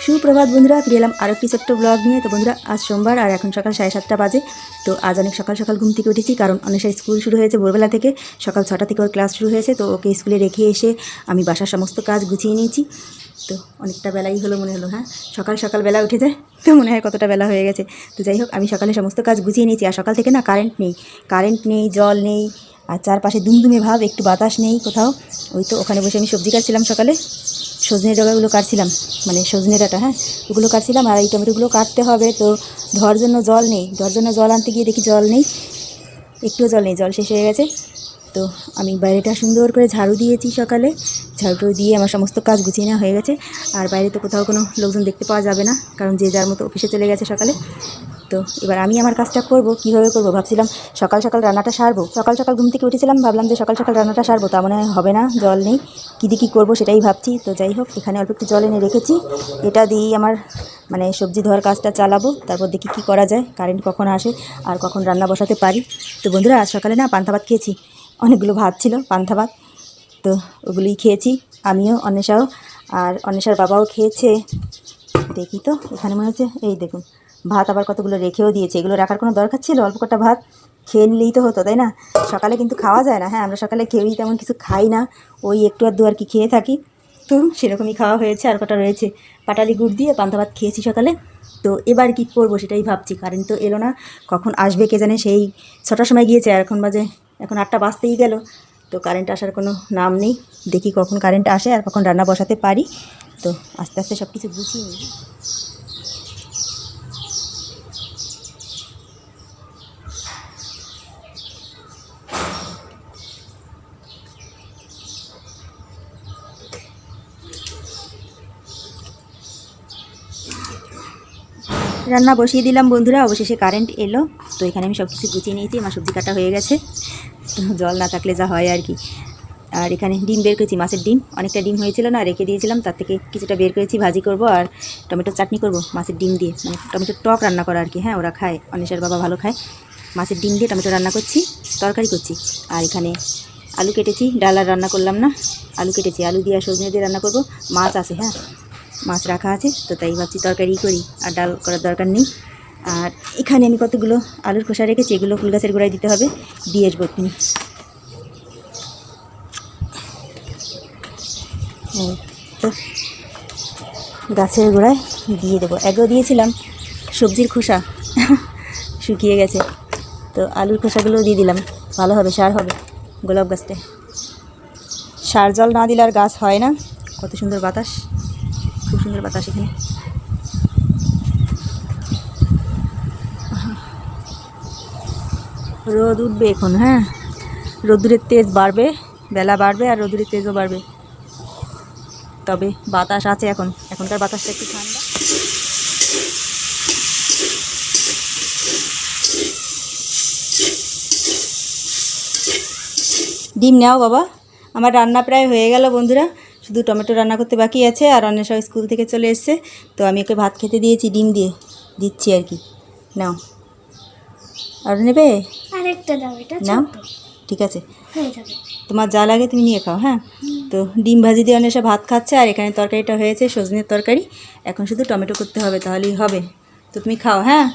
সুপ্রভাত বন্ধুরা, ফিরে এলাম আর একটি ছোট্ট ব্লগ নিয়ে। তো বন্ধুরা, আজ সোমবার আর এখন সকাল 7:30 বাজে। তো আজ অনেক সকাল সকাল ঘুম থেকে উঠেছি, কারণ অনেকটা স্কুল শুরু হয়েছে ভোরবেলা থেকে। সকাল 6টা থেকে ওর ক্লাস শুরু হয়েছে। তো ওকে স্কুলে রেখে এসে আমি বাসার সমস্ত কাজ গুছিয়ে নিয়েছি। তো অনেকটা বেলাই হলো মনে হলো, হ্যাঁ সকাল সকাল বেলা উঠে যায় তো মনে হয় কতটা বেলা হয়ে গেছে। তো যাই হোক, আমি সকালে সমস্ত কাজ গুছিয়ে নিয়েছি। আর সকাল থেকে না কারেন্ট নেই, জল নেই, আর চারপাশে দুমদুমে ভাব, একটু বাতাস নেই কোথাও। ওই তো ওখানে বসে আমি সবজি কাটছিলাম, সকালে সজনে ডাঁটাগুলো কাটছিলাম, মানে সজনে ডাঁটা, হ্যাঁ ওগুলো কাটছিলাম। আর এই টমেটোগুলো কাটতে হবে, তো ধোয়ার জন্য জল নেই। ধোয়ার জন্য জল আনতে গিয়ে দেখি জল নেই, একটুও জল নেই, জল শেষ হয়ে গেছে। তো আমি বাইরেটা সুন্দর করে ঝাড়ু দিয়েছি সকালে। ঝাড়ু দিয়ে আমার সমস্ত কাজ গুছিয়ে নেওয়া হয়ে গেছে। আর বাইরে তো কোথাও কোনো লোকজন দেখতে পাওয়া যাবে না, কারণ যে যার মতো অফিসে চলে গেছে সকালে। তো এবার আমি আমার কাজটা করব, কীভাবে করব ভাবছিলাম। সকাল সকাল রান্নাটা সারবো, সকাল সকাল ঘুম থেকে উঠেছিলাম, ভাবলাম যে সকাল সকাল রান্নাটা সারবো, তা মনে হয় হবে না, জল নেই, কী দিয়ে কী করবো সেটাই ভাবছি। তো যাই হোক, এখানে অল্প একটু জল এনে রেখেছি, এটা দিয়েই আমার মানে সবজি ধোয়ার কাজটা চালাবো। তারপর দেখি কী করা যায়, কারেন্ট কখন আসে আর কখন রান্না বসাতে পারি। তো বন্ধুরা, আজ সকালে না পান্তা ভাত খেয়েছি, অনেকগুলো ভাত ছিল পান্তা ভাত, তো ওগুলোই খেয়েছি আমিও, অন্বেষাও, আর অন্বেষার বাবাও খেয়েছে। দেখি তো এখানে মনে হচ্ছে, এই দেখুন ভাত আবার কতগুলো রেখেও দিয়েছে। এগুলো রাখার কোনো দরকার ছিল? অল্প কটা ভাত খেয়ে নিলেই তো হতো, তাই না? সকালে কিন্তু খাওয়া যায় না, হ্যাঁ আমরা সকালে কেউই তেমন কিছু খাই না, ওই একটু আধটু আর কি খেয়ে থাকি। তো সেরকমই খাওয়া হয়েছে, আর কটা রয়েছে। পাটালি গুড় দিয়ে পান্তা ভাত খেয়েছি সকালে। তো এবার কী করবো সেটাই ভাবছি। কারেন্ট তো এলো না, কখন আসবে কে জানে। সেই 6টার সময় গিয়েছে, আর এখন বাজে, এখন 8টা বাজতেই গেল। তো কারেন্ট আসার কোনো নাম নেই। দেখি কখন কারেন্ট আসে আর কখন রান্না বসাতে পারি। তো আস্তে আস্তে সব কিছু গুছিয়ে নিই। রান্না বসিয়ে দিলাম বন্ধুরা, অবশেষে কারেন্ট এলো। তো এখানে আমি সব কিছু গুছিয়ে নিয়েছি, আমার সবজি কাটা হয়ে গেছে। তো জল না থাকলে যা হয় আর কি। আর এখানে ডিম বের করেছি, মাছের ডিম, অনেকটা ডিম হয়েছিল না, রেখে দিয়েছিলাম, তার থেকে কিছুটা বের করেছি, ভাজি করব আর টমেটোর চাটনি করব মাছের ডিম দিয়ে, মানে টমেটোর টক রান্না করা আর কি। হ্যাঁ ওরা খায়, অনিশার বাবা ভালো খায়। মাছের ডিম দিয়ে টমেটো রান্না করছি, তরকারি করছি। আর এখানে আলু কেটেছি, ডাল আর রান্না করলাম না, আলু কেটেছি, আলু দিয়ে আর সজনে দিয়ে রান্না করব। মাছ আছে, হ্যাঁ মাছ রাখা আছে, তো তাই ভাবছি তরকারি করি, আর ডাল করার দরকার নেই। আর এখানে আমি কতগুলো আলুর খোসা রেখেছি, এগুলো ফুল গাছের গোড়ায় দিতে হবে, দিয়ে আসবো তুমি। তো গাছের গোড়ায় দিয়ে দেবো। আগেও দিয়েছিলাম সবজির খোসা শুকিয়ে গেছে, তো আলুর খোসাগুলোও দিয়ে দিলাম, ভালো হবে, সার হবে গোলাপ গাছটায়। সার জল না দিলে আর গাছ হয় না। কত সুন্দর বাতাস, খুব সুন্দর বাতাস এখানে। রোদ উঠবে এখন, হ্যাঁ রোদ্দুরের তেজ বাড়বে, বেলা বাড়বে আর রোদ্দুরের তেজও বাড়বে। তবে বাতাস আছে, এখনকার বাতাসটা একটু ঠান্ডা। ডিম নাও বাবা। আমার রান্না প্রায় হয়ে গেল বন্ধুরা, শুধু টমেটো রান্না করতে বাকি আছে। আর অন্য সব স্কুল থেকে চলে এসছে, তো আমি ওকে ভাত খেতে দিয়েছি, ডিম দিয়ে দিচ্ছি আর কি। নাও, আর নেবে? আরেকটা দাও, এটা নাও, ঠিক আছে, তোমার যা লাগে তুমি নিয়ে খাও। হ্যাঁ, তো ডিম ভাজি দিয়ে অনেক ভাত খাচ্ছে। আর এখানে তরকারিটা হয়েছে সজনের তরকারি, এখন শুধু টমেটো করতে হবে, তাহলেই হবে। তো তুমি খাও, হ্যাঁ।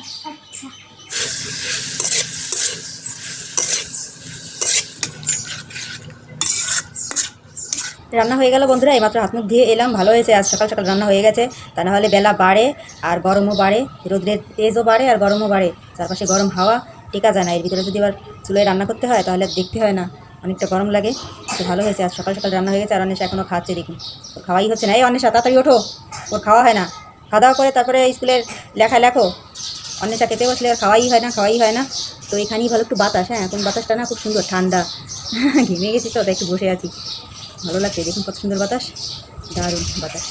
রান্না হয়ে গেল বন্ধুরা, এইমাত্র হাত মুখ ধুয়ে এলাম, ভালো হয়েছে আজ সকাল সকাল রান্না হয়ে গেছে। তা নাহলে বেলা বাড়ে আর গরমও বাড়ে, রোদ্রের তেজও বাড়ে আর গরমও বাড়ে, চারপাশে গরম হাওয়া, টেকা যায় না। এর ভিতরে যদি আবার চুলায় রান্না করতে হয় তাহলে দেখতে হয় না, অনেকটা গরম লাগে। তো ভালো হয়েছে আজ সকাল সকাল রান্না হয়ে গেছে। আর অনেশা এখনও খাচ্ছে, দেখি ওর খাওয়াই হচ্ছে না। এই অনেশা তাড়াতাড়ি ওঠো, ওর খাওয়া হয় না। খাওয়া দাওয়া করে তারপরে স্কুলের লেখো। অন্বেষা খেতে বসলে আর খাওয়াই হয় না। তো এখানেই ভালো একটু বাতাস, হ্যাঁ এখন বাতাসটা না খুব সুন্দর ঠান্ডা, ঘেমে গেছি তো তাই একটু বসে আছি, ভালো লাগছে। দেখুন কত সুন্দর বাতাস, দারুণ বাতাস,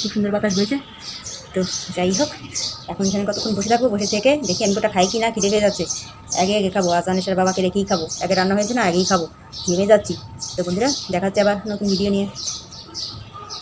খুব সুন্দর বাতাস বইছে। তো যাই হোক, এখন এখানে কতক্ষণ বসে থাকবো, বসে থেকে দেখি আমি ওটা খাই কি না, খিদে পেয়ে যাচ্ছে। আগে খাবো, আজ অনিশার বাবাকে রেখেই খাবো, আগে রান্না হয়েছে না, আগেই খাবো, ঘেমে যাচ্ছি। তো বন্ধুরা, দেখা হচ্ছে আবার নতুন ভিডিও নিয়ে।